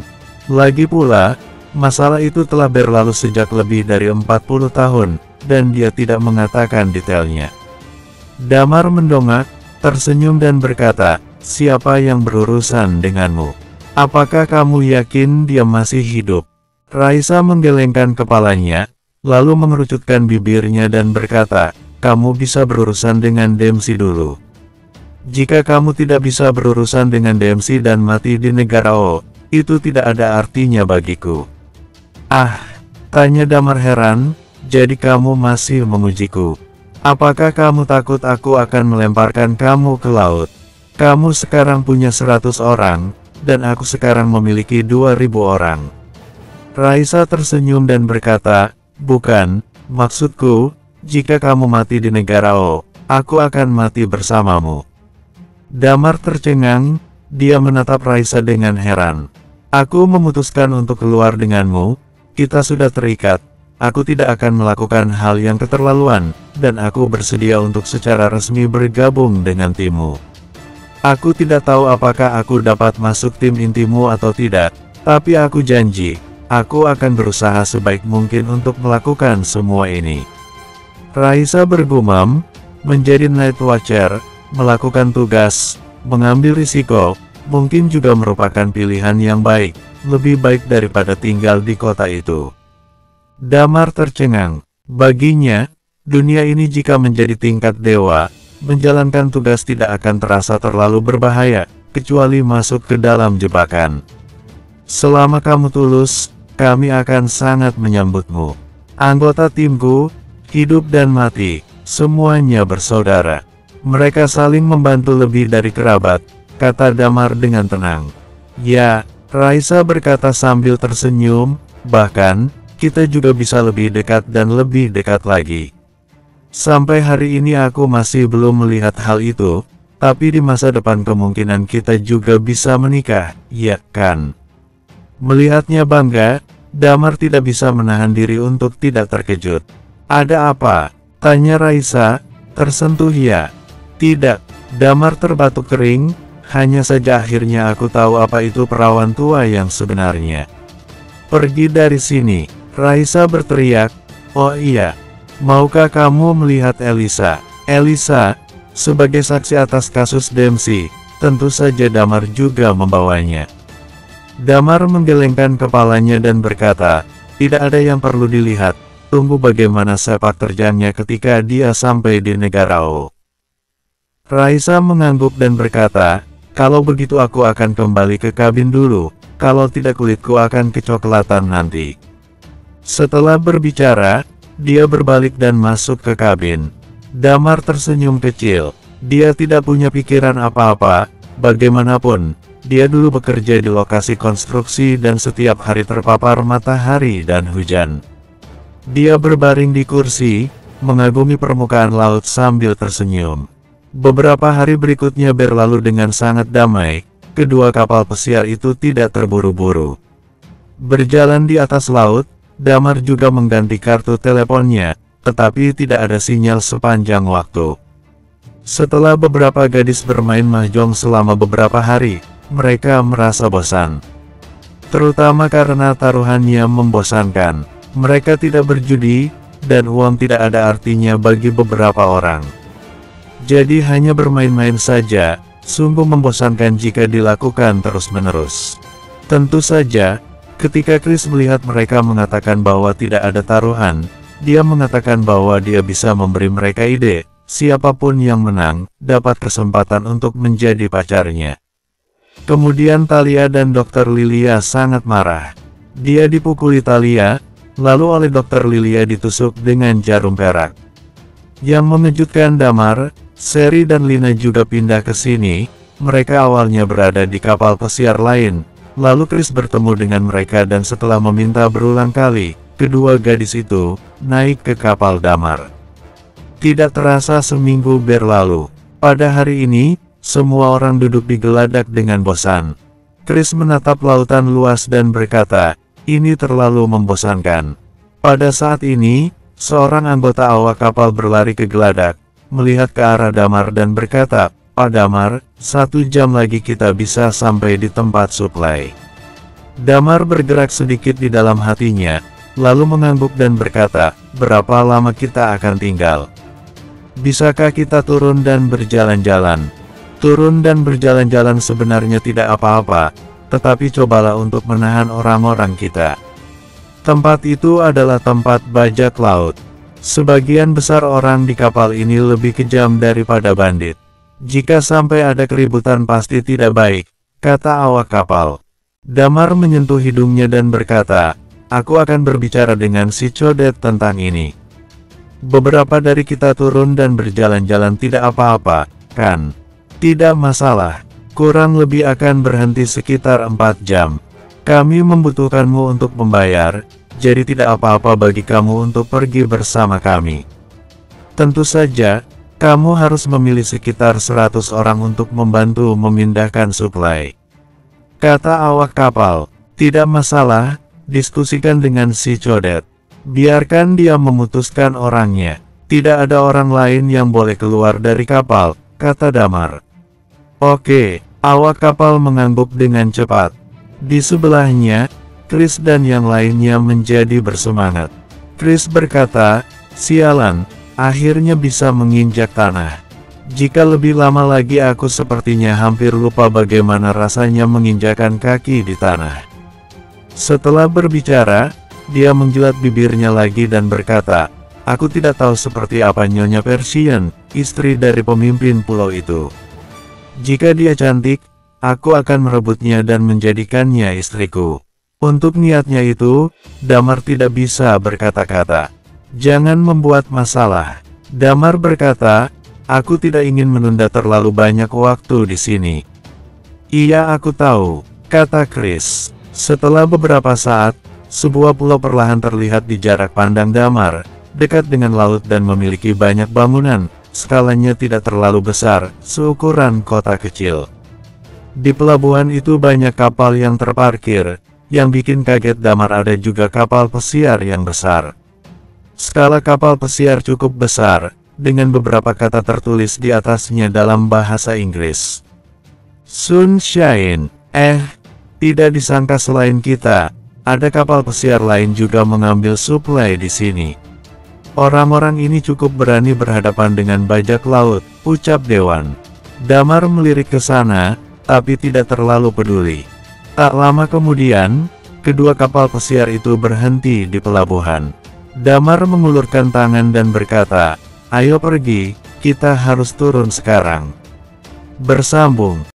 Lagi pula, masalah itu telah berlalu sejak lebih dari 40 tahun, dan dia tidak mengatakan detailnya. Damar mendongak, tersenyum dan berkata, siapa yang berurusan denganmu? Apakah kamu yakin dia masih hidup? Raisa menggelengkan kepalanya, lalu mengerucutkan bibirnya dan berkata, kamu bisa berurusan dengan Dempsey dulu. Jika kamu tidak bisa berurusan dengan Dempsey dan mati di negara O, itu tidak ada artinya bagiku. Ah, tanya Damar heran, jadi kamu masih mengujiku. Apakah kamu takut aku akan melemparkan kamu ke laut? Kamu sekarang punya 100 orang, dan aku sekarang memiliki 2000 orang. Raisa tersenyum dan berkata, bukan, maksudku, jika kamu mati di negara O, aku akan mati bersamamu. Damar tercengang, dia menatap Raisa dengan heran. Aku memutuskan untuk keluar denganmu, kita sudah terikat, aku tidak akan melakukan hal yang keterlaluan, dan aku bersedia untuk secara resmi bergabung dengan timmu. Aku tidak tahu apakah aku dapat masuk tim intimu atau tidak, tapi aku janji, aku akan berusaha sebaik mungkin untuk melakukan semua ini. Raisa bergumam, menjadi Night Watcher, melakukan tugas, mengambil risiko, mungkin juga merupakan pilihan yang baik, lebih baik daripada tinggal di kota itu. Damar tercengang, baginya, dunia ini jika menjadi tingkat dewa, menjalankan tugas tidak akan terasa terlalu berbahaya, kecuali masuk ke dalam jebakan. Selama kamu tulus, kami akan sangat menyambutmu. Anggota timku, hidup dan mati, semuanya bersaudara. Mereka saling membantu lebih dari kerabat, kata Damar dengan tenang. Ya, Raisa berkata sambil tersenyum, bahkan, kita juga bisa lebih dekat dan lebih dekat lagi. Sampai hari ini aku masih belum melihat hal itu, tapi di masa depan kemungkinan kita juga bisa menikah, ya kan? Melihatnya bangga, Damar tidak bisa menahan diri untuk tidak terkejut. Ada apa? Tanya Raisa, tersentuh ya. Tidak, Damar terbatuk kering, hanya saja akhirnya aku tahu apa itu perawan tua yang sebenarnya. Pergi dari sini, Raisa berteriak, oh iya, maukah kamu melihat Elisa? Elisa, sebagai saksi atas kasus Dempsey, tentu saja Damar juga membawanya. Damar menggelengkan kepalanya dan berkata, tidak ada yang perlu dilihat, tunggu bagaimana sepak terjangnya ketika dia sampai di negara O. Raisa mengangguk dan berkata, kalau begitu aku akan kembali ke kabin dulu, kalau tidak kulitku akan kecoklatan nanti. Setelah berbicara, dia berbalik dan masuk ke kabin. Damar tersenyum kecil. Dia tidak punya pikiran apa-apa, bagaimanapun, dia dulu bekerja di lokasi konstruksi dan setiap hari terpapar matahari dan hujan. Dia berbaring di kursi, mengagumi permukaan laut sambil tersenyum. Beberapa hari berikutnya berlalu dengan sangat damai, kedua kapal pesiar itu tidak terburu-buru. Berjalan di atas laut, Damar juga mengganti kartu teleponnya, tetapi tidak ada sinyal sepanjang waktu. Setelah beberapa gadis bermain mahjong selama beberapa hari, mereka merasa bosan. Terutama karena taruhannya membosankan. Mereka tidak berjudi, dan uang tidak ada artinya bagi beberapa orang. Jadi hanya bermain-main saja, sungguh membosankan jika dilakukan terus-menerus. Tentu saja, ketika Chris melihat mereka mengatakan bahwa tidak ada taruhan, dia mengatakan bahwa dia bisa memberi mereka ide, siapapun yang menang, dapat kesempatan untuk menjadi pacarnya. Kemudian Talia dan Dr. Lilia sangat marah. Dia dipukuli Talia, lalu oleh Dr. Lilia ditusuk dengan jarum perak. Yang mengejutkan Damar, Sherry dan Lina juga pindah ke sini. Mereka awalnya berada di kapal pesiar lain, lalu Chris bertemu dengan mereka dan setelah meminta berulang kali, kedua gadis itu naik ke kapal Damar. Tidak terasa seminggu berlalu. Pada hari ini, semua orang duduk di geladak dengan bosan. Chris menatap lautan luas dan berkata, ini terlalu membosankan. Pada saat ini, seorang anggota awak kapal berlari ke geladak, melihat ke arah Damar dan berkata, Pak Damar, 1 jam lagi kita bisa sampai di tempat suplai. Damar bergerak sedikit di dalam hatinya, lalu mengangguk dan berkata, berapa lama kita akan tinggal? Bisakah kita turun dan berjalan-jalan? Turun dan berjalan-jalan sebenarnya tidak apa-apa, tetapi cobalah untuk menahan orang-orang kita. Tempat itu adalah tempat bajak laut. Sebagian besar orang di kapal ini lebih kejam daripada bandit. Jika sampai ada keributan pasti tidak baik, kata awak kapal. Damar menyentuh hidungnya dan berkata, aku akan berbicara dengan si Codet tentang ini. Beberapa dari kita turun dan berjalan-jalan tidak apa-apa, kan? Tidak masalah, kurang lebih akan berhenti sekitar 4 jam. Kami membutuhkanmu untuk membayar, jadi tidak apa-apa bagi kamu untuk pergi bersama kami. Tentu saja, kamu harus memilih sekitar 100 orang untuk membantu memindahkan suplai. Kata awak kapal, tidak masalah, diskusikan dengan si Codet. Biarkan dia memutuskan orangnya. Tidak ada orang lain yang boleh keluar dari kapal, kata Damar. Oke, awak kapal mengangguk dengan cepat. Di sebelahnya, Chris dan yang lainnya menjadi bersemangat. Chris berkata, sialan, akhirnya bisa menginjak tanah. Jika lebih lama lagi aku sepertinya hampir lupa bagaimana rasanya menginjakan kaki di tanah. Setelah berbicara, dia menjilat bibirnya lagi dan berkata, aku tidak tahu seperti apa Nyonya Persian, istri dari pemimpin pulau itu. Jika dia cantik, aku akan merebutnya dan menjadikannya istriku. Untuk niatnya itu, Damar tidak bisa berkata-kata. Jangan membuat masalah. Damar berkata, aku tidak ingin menunda terlalu banyak waktu di sini. Iya aku tahu, kata Chris. Setelah beberapa saat, sebuah pulau perlahan terlihat di jarak pandang Damar, dekat dengan laut dan memiliki banyak bangunan. Skalanya tidak terlalu besar, seukuran kota kecil. Di pelabuhan itu banyak kapal yang terparkir. Yang bikin kaget Damar ada juga kapal pesiar yang besar. Skala kapal pesiar cukup besar, dengan beberapa kata tertulis di atasnya dalam bahasa Inggris. Sunshine, tidak disangka selain kita, ada kapal pesiar lain juga mengambil suplai di sini. Orang-orang ini cukup berani berhadapan dengan bajak laut, ucap Dewan. Damar melirik ke sana, tapi tidak terlalu peduli. Tak lama kemudian, kedua kapal pesiar itu berhenti di pelabuhan. Damar mengulurkan tangan dan berkata, "Ayo pergi, kita harus turun sekarang." Bersambung.